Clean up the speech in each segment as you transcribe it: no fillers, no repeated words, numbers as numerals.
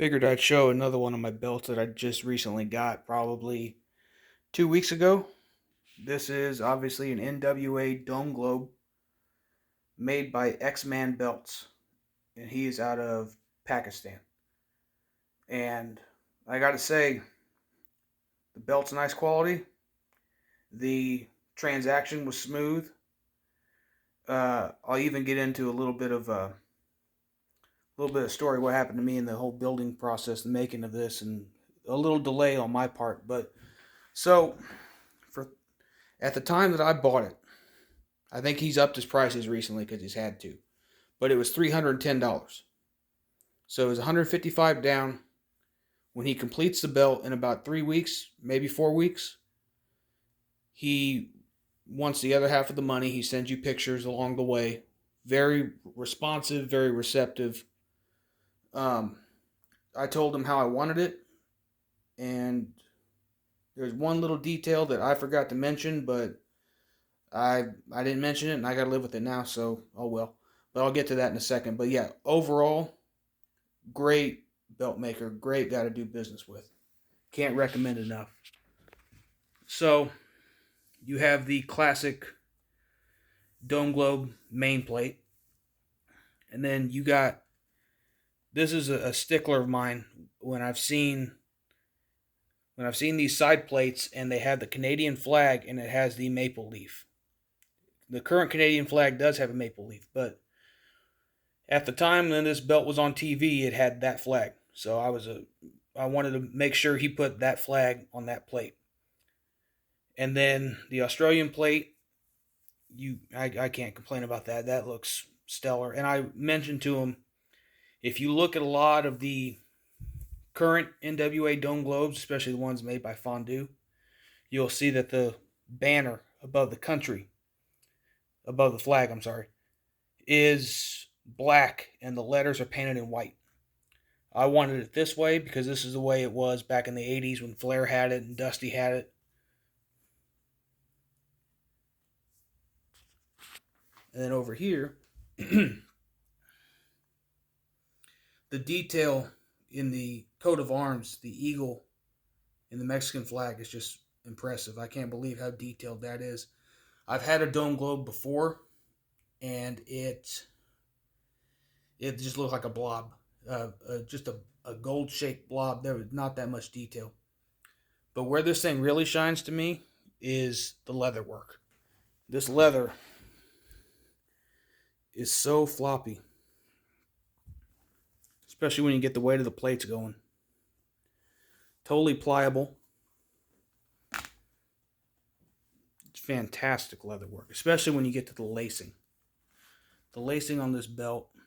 Figured I'd show another one of my belts that I just recently got, probably 2 weeks ago. This is obviously an NWA Dome Globe made by X-Man Belts, and he is out of Pakistan. And I gotta say, the belt's nice quality. The transaction was smooth. I'll even get into a little bit of story what happened to me in the whole building process, the making of this, and a little delay on my part. But so for at the time that I bought it, I think he's upped his prices recently because he's had to. But it was $310. So it was 155 down. When he completes the belt in about 3 weeks, maybe 4 weeks, he wants the other half of the money. He sends you pictures along the way. Very responsive, very receptive. Um, I told him how I wanted it, and there's one little detail that I forgot to mention, but I didn't mention it, and I got to live with it now. So oh well. But I'll get to that in a second. But yeah, overall, great belt maker, great guy to do business with. Can't recommend enough. So you have the classic Dome Globe main plate, and then you got, this is a stickler of mine when I've seen these side plates and they have the Canadian flag and it has the maple leaf. The current Canadian flag does have a maple leaf, but at the time when this belt was on TV, it had that flag. So I wanted to make sure he put that flag on that plate. And then the Australian plate, I can't complain about that. That looks stellar. And I mentioned to him, if you look at a lot of the current NWA Dome Globes, especially the ones made by Fondue, you'll see that the banner above the flag, is black and the letters are painted in white. I wanted it this way because this is the way it was back in the 80s when Flair had it and Dusty had it. And then over here, the detail in the coat of arms, the eagle in the Mexican flag, is just impressive. I can't believe how detailed that is. I've had a Dome Globe before, and it just looked like a blob, just a gold-shaped blob. There was not that much detail. But where this thing really shines to me is the leather work. This leather is so floppy, especially when you get the weight of the plates going. Totally pliable. It's fantastic leather work, especially when you get to the lacing. The lacing on this belt, I'm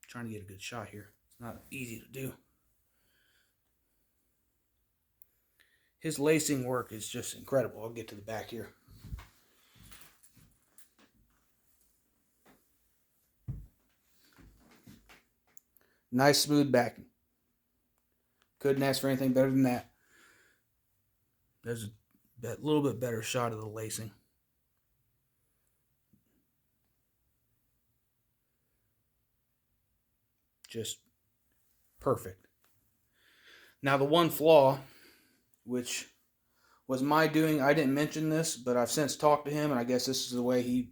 trying to get a good shot here. It's not easy to do. His lacing work is just incredible. I'll get to the back here. Nice smooth backing. Couldn't ask for anything better than that. There's a little bit better shot of the lacing. Just perfect. Now the one flaw, which was my doing, I didn't mention this, but I've since talked to him, and I guess this is the way he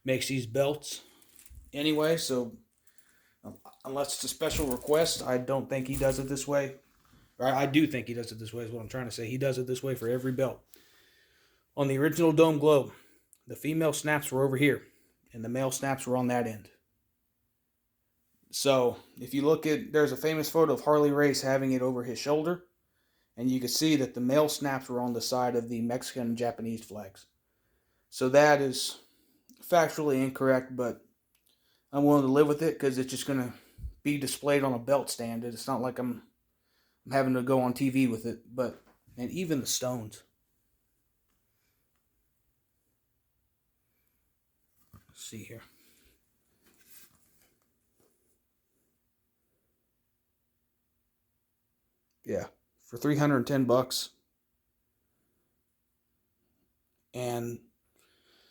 makes these belts anyway, so unless it's a special request, I don't think he does it this way. Or I do think he does it this way is what I'm trying to say. He does it this way for every belt. On the original Dome Globe, the female snaps were over here, and the male snaps were on that end. So if you look at, there's a famous photo of Harley Race having it over his shoulder, and you can see that the male snaps were on the side of the Mexican and Japanese flags. So that is factually incorrect, but I'm willing to live with it because it's just going to be displayed on a belt stand. It's not like I'm having to go on TV with it. But, and even the stones. Let's see here. Yeah, for $310 and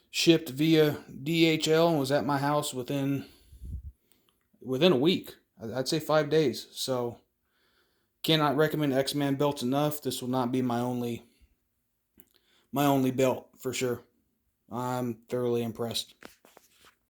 shipped via DHL and was at my house within a week. I'd say 5 days. So Cannot recommend X-Man belts enough. This will not be my only belt for sure. I'm thoroughly impressed.